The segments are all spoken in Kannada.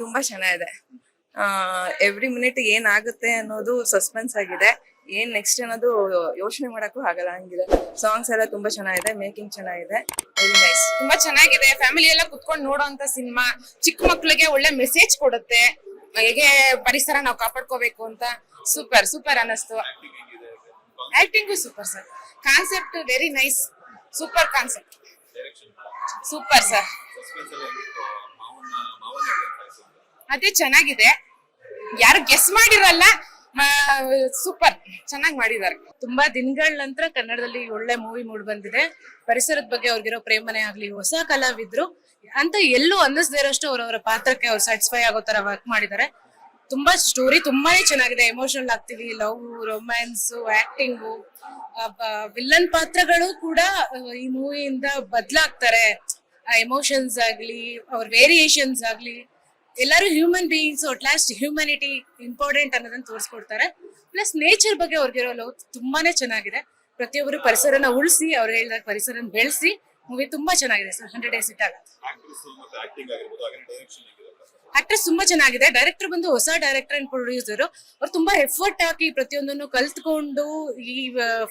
ತುಂಬಾ ಚೆನ್ನಾಗಿದೆ. ಎವ್ರಿ ಮಿನಿಟ್ ಏನಾಗುತ್ತೆ ಅನ್ನೋದು ಸಸ್ಪೆನ್ಸ್ ಆಗಿದೆ. ಏನ್ ನೆಕ್ಸ್ಟ್ ಅನ್ನೋದು ಯೋಚನೆ ಮಾಡಕ್ಕೂ ಆಗಲ್ಲ ಹಂಗಿದೆ. ಸಾಂಗ್ಸ್ ಎಲ್ಲ ತುಂಬಾ ಚೆನ್ನಾಗಿದೆ, ಮೇಕಿಂಗ್ ಚೆನ್ನಾಗಿದೆ, ವೆರಿ ನೈಸ್. ತುಂಬಾ ಚೆನ್ನಾಗಿದೆ. ಫ್ಯಾಮಿಲಿ ಎಲ್ಲ ಕುತ್ಕೊಂಡು ನೋಡೋಂತ ಸಿನಿಮಾ. ಚಿಕ್ಕ ಮಕ್ಳಿಗೆ ಒಳ್ಳೆ ಮೆಸೇಜ್ ಕೊಡುತ್ತೆ, ಹೇಗೆ ಪರಿಸರ ನಾವು ಕಾಪಾಡ್ಕೋಬೇಕು ಅಂತ. ಸೂಪರ್ ಸೂಪರ್ ಅನ್ನಿಸ್ತು. Acting super sir. Concept very nice. Super concept. Super sir. ಅದೇ ಚೆನ್ನಾಗಿದೆ, ಯಾರು ಗೆಸ್ ಮಾಡಿರಲ್ಲ. ಸೂಪರ್ ಚೆನ್ನಾಗಿ ಮಾಡಿದ್ದಾರೆ. ತುಂಬಾ ದಿನಗಳ ನಂತರ ಕನ್ನಡದಲ್ಲಿ ಒಳ್ಳೆ ಮೂವಿ ಮೂಡ್ ಬಂದಿದೆ. ಪರಿಸರದ ಬಗ್ಗೆ ಅವ್ರಿಗಿರೋ ಪ್ರೇಮನೆ ಆಗ್ಲಿ, ಹೊಸ ಕಲಾವಿದ್ರು ಅಂತ ಎಲ್ಲೂ ಅನ್ನಿಸದೇ ಇರೋಷ್ಟು ಅವರವರ ಪಾತ್ರಕ್ಕೆ ಅವ್ರು ಸ್ಯಾಟಿಸ್ಫೈ ಆಗೋ ತರ ವರ್ಕ್ ಮಾಡಿದ್ದಾರೆ. ತುಂಬಾ ಸ್ಟೋರಿ ತುಂಬಾನೇ ಚೆನ್ನಾಗಿದೆ. ಎಮೋಷನಲ್ ಆಗ್ತೀವಿ, ಲವ್, ರೊಮ್ಯಾನ್ಸ್, ಆಕ್ಟಿಂಗು, ವಿಲ್ಲನ್ ಪಾತ್ರಗಳು ಕೂಡ ಈ ಮೂವಿಯಿಂದ ಬದಲಾಗ್ತಾರೆ. ಎಮೋಷನ್ಸ್ ಆಗ್ಲಿ, ಅವ್ರ ವೇರಿಯೇಷನ್ಸ್ ಆಗ್ಲಿ, ಎಲ್ಲರೂ human beings, at last humanity important ಅನ್ನೋದನ್ನ ತೋರಿಸ್ಕೊಡ್ತಾರೆ. ಪ್ಲಸ್ ನೇಚರ್ ಬಗ್ಗೆ ಅವ್ರಿಗಿರೋ ಲವ್ ತುಂಬಾನೇ ಚೆನ್ನಾಗಿದೆ. ಪ್ರತಿಯೊಬ್ಬರು ಪರಿಸರನ ಉಳಿಸಿ, ಅವ್ರು ಹೇಳಿದಾಗ ಪರಿಸರನ ಬೆಳೆಸಿ. ಮೂವಿ ತುಂಬಾ ಚೆನ್ನಾಗಿದೆ ಸರ್. 100 days ಹಿಟ್ ಆಗುತ್ತೆ. ಆಕ್ಟ್ರೆಸ್ ತುಂಬಾ ಚೆನ್ನಾಗಿದೆ. ಡೈರೆಕ್ಟರ್ ಬಂದು ಹೊಸ ಡೈರೆಕ್ಟರ್ ಅಂಡ್ ಪ್ರೊಡ್ಯೂಸರ್. ಅವ್ರು ತುಂಬಾ ಎಫರ್ಟ್ ಹಾಕಿ ಪ್ರತಿಯೊಂದನ್ನು ಕಲ್ತ್ಕೊಂಡು ಈ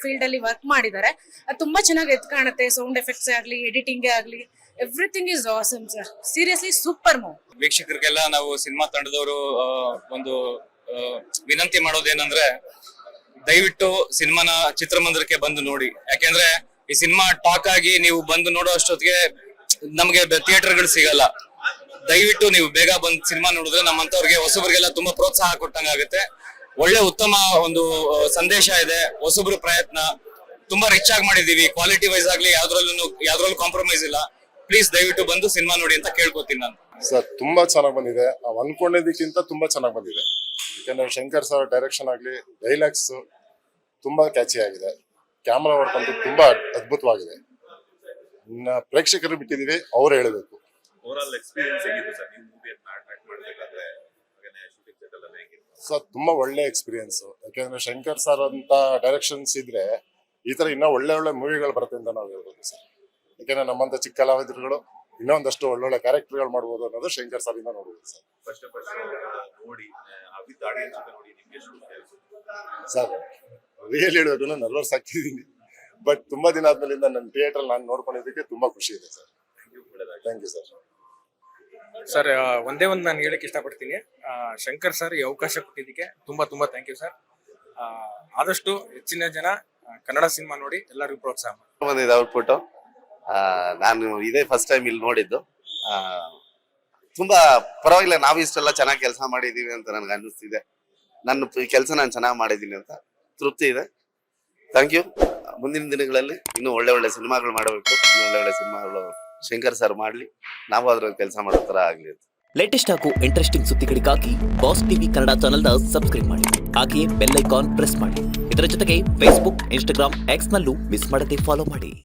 ಫೀಲ್ಡ್ ಅಲ್ಲಿ ವರ್ಕ್ ಮಾಡಿದ್ದಾರೆ. ಅದು ತುಂಬಾ ಚೆನ್ನಾಗಿ ಎದ್ದು ಕಾಣುತ್ತೆ. ಸೌಂಡ್ ಎಫೆಕ್ಟ್ಸ್ ಆಗ್ಲಿ, ಎಡಿಟಿಂಗ್ ಆಗ್ಲಿ, everything is awesome sir. Seriously super move. ವೀಕ್ಷಕರಿಗೆಲ್ಲ ನಾವು ಸಿನಿಮಾ ತಂಡದವರು ಒಂದು ವಿನಂತಿ ಮಾಡೋದೇನಂದ್ರೆ, ದಯವಿಟ್ಟು ಸಿನಿಮಾನ ಚಿತ್ರಮಂದಿರಕ್ಕೆ ಬಂದು ನೋಡಿ. ಯಾಕೆಂದ್ರೆ ಈ ಸಿನಿಮಾ ಟಾಕ್ ಆಗಿ ನೀವು ಬಂದು ನೋಡೋ ಅಷ್ಟೊತ್ತಿಗೆ ನಮ್ಗೆ ಥಿಯೇಟರ್ಗಳು ಸಿಗಲ್ಲ. ದಯವಿಟ್ಟು ನೀವು ಬೇಗ ಬಂದು ಸಿನಿಮಾ ನೋಡಿದ್ರೆ ನಮ್ಮಂತವ್ರಿಗೆ, ಹೊಸಬರಿಗೆಲ್ಲ ತುಂಬಾ ಪ್ರೋತ್ಸಾಹ ಕೊಟ್ಟಂಗಾಗುತ್ತೆ. ಒಳ್ಳೆ ಉತ್ತಮ ಒಂದು ಸಂದೇಶ ಇದೆ. ಹೊಸಬ್ರು ಪ್ರಯತ್ನ ತುಂಬಾ ರಿಚ್ ಆಗಿ ಮಾಡಿದೀವಿ. ಕ್ವಾಲಿಟಿ ವೈಸ್ ಆಗ್ಲಿ ಯಾವ್ದ್ರಲ್ಲೂ ಕಾಂಪ್ರಮೈಸ್ ಇಲ್ಲ. ಪ್ಲೀಸ್ ದಯವಿಟ್ಟು ಬಂದು ಸಿನಿಮಾ ನೋಡಿ ಅಂತ ಕೇಳ್ಕೊತೀನಿ ನಾನು. ಸರ್ ತುಂಬಾ ಚೆನ್ನಾಗಿ ಬಂದಿದೆ. ನಾವು ಅನ್ಕೊಂಡಿದ್ದಕ್ಕಿಂತ ತುಂಬಾ ಚೆನ್ನಾಗಿ ಬಂದಿದೆ. ಯಾಕಂದ್ರೆ ಶಂಕರ್ ಸರ್ ಡೈರೆಕ್ಷನ್ ಆಗ್ಲಿ, ಡೈಲಾಗ್ಸ್ ತುಂಬಾ ಕ್ಯಾಚಿ ಆಗಿದೆ. ಕ್ಯಾಮ್ರಾ ವರ್ಕ್ ಅಂತೂ ತುಂಬಾ ಅದ್ಭುತವಾಗಿದೆ. ಇನ್ನ ಪ್ರೇಕ್ಷಕರು ಬಿಟ್ಟಿದೀವಿ, ಅವ್ರು ಹೇಳಬೇಕು. ಸರ್ ತುಂಬಾ ಒಳ್ಳೆ ಎಕ್ಸ್ಪೀರಿಯನ್ಸ್. ಯಾಕಂದ್ರೆ ಶಂಕರ್ ಸರ್ ಅಂತ ಡೈರೆಕ್ಷನ್ಸ್ ಇದ್ರೆ ಈ ತರ ಇನ್ನೂ ಒಳ್ಳೆ ಒಳ್ಳೆ ಮೂವಿಗಳು ಬರುತ್ತೆ ಅಂತ ನಾವು ಹೇಳ್ಬೋದು ಸರ್. ಯಾಕಂದ್ರೆ ನಮ್ಮಂತ ಚಿಕ್ಕ ಕಲಾವಿದರುಗಳು ಇನ್ನೊಂದಷ್ಟು ಒಳ್ಳೊಳ್ಳೆ ಕ್ಯಾರೆಕ್ಟರ್ಗಳು ಮಾಡ್ಬೋದು ಅನ್ನೋದು ಶಂಕರ್ ಸರ್ ಇಂದ ನೋಡ್ಬೋದು ಸರ್. ಸರ್ ರಿಯಲ್ ಹೇಳ್ಬೇಕು, ನರ್ವಸ್ ಆಗ್ತಿದ್ದೀನಿ. ಬಟ್ ತುಂಬಾ ದಿನ ಆದ್ಮೇಲಿಂದ ನನ್ನ ಥಿಯೇಟರ್ ನಾನು ನೋಡ್ಕೊಂಡಿದ್ದಕ್ಕೆ ತುಂಬಾ ಖುಷಿ ಇದೆ sir. Thank you sir. Sir ಒಂದೇ ಒಂದು ನಾನು ಹೇಳಕ್ ಇಷ್ಟಪಡ್ತೀನಿ, ಶಂಕರ್ ಸರ್ ಈ ಅವಕಾಶ ಕೊಟ್ಟಿದ್ದಕ್ಕೆ ತುಂಬಾ ತುಂಬಾ ಥ್ಯಾಂಕ್ ಯು ಸರ್. ಆದಷ್ಟು ಹೆಚ್ಚಿನ ಜನ ಕನ್ನಡ ಸಿನಿಮಾ ನೋಡಿ ಎಲ್ಲರಿಗೂ ಪ್ರೋತ್ಸಾಹ ಬಂದಿದೆ ಔಟ್ಪುಟ್. ನಾನು ಇದೇ ಫಸ್ಟ್ ಟೈಮ್ ಇಲ್ಲಿ ನೋಡಿದ್ದು. ತುಂಬಾ ಪರವಾಗಿಲ್ಲ. ನಾವು ಇಷ್ಟೆಲ್ಲ ಚೆನ್ನಾಗಿ ಕೆಲಸ ಮಾಡಿದೀವಿ ಅಂತ ನನ್ಗೆ ಅನ್ನಿಸ್ತಿದೆ. ನನ್ನ ಕೆಲಸ ನಾನು ಚೆನ್ನಾಗಿ ಮಾಡಿದ್ದೀನಿ ಅಂತ ತೃಪ್ತಿ ಇದೆ. Thank you. ಮುಂದಿನ ದಿನಗಳಲ್ಲಿ ಇನ್ನೂ ಒಳ್ಳೆ ಒಳ್ಳೆ ಸಿನಿಮಾಗಳು ಮಾಡಬೇಕು. ಇನ್ನೂ ಒಳ್ಳೆ ಒಳ್ಳೆ ಸಿನಿಮಾಗಳು ಶಂಕರ್ ಸರ್ ಮಾಡ್ಲಿ, ನಾವು ಅದ್ರ ಕೆಲಸ ಮಾಡೋ ತರ ಆಗ್ಲಿ. ಲೇಟೆಸ್ಟ್ ಹಾಗೂ ಇಂಟ್ರೆಸ್ಟಿಂಗ್ ಸುದ್ದಿಗಳಿಗಾಗಿ ಬಾಸ್ ಟಿವಿ ಕನ್ನಡ ಚಾನೆಲ್ನ ಸಬ್ಸ್ಕ್ರೈಬ್ ಮಾಡಿ. ಹಾಗೆಯೇ ಬೆಲ್ ಐಕಾನ್ ಪ್ರೆಸ್ ಮಾಡಿ. ಇದರ ಜೊತೆಗೆ ಫೇಸ್ಬುಕ್, ಇನ್ಸ್ಟಾಗ್ರಾಮ್, ಎಕ್ಸ್ ನಲ್ಲೂ ಮಿಸ್ ಮಾಡದೆ ಫಾಲೋ ಮಾಡಿ.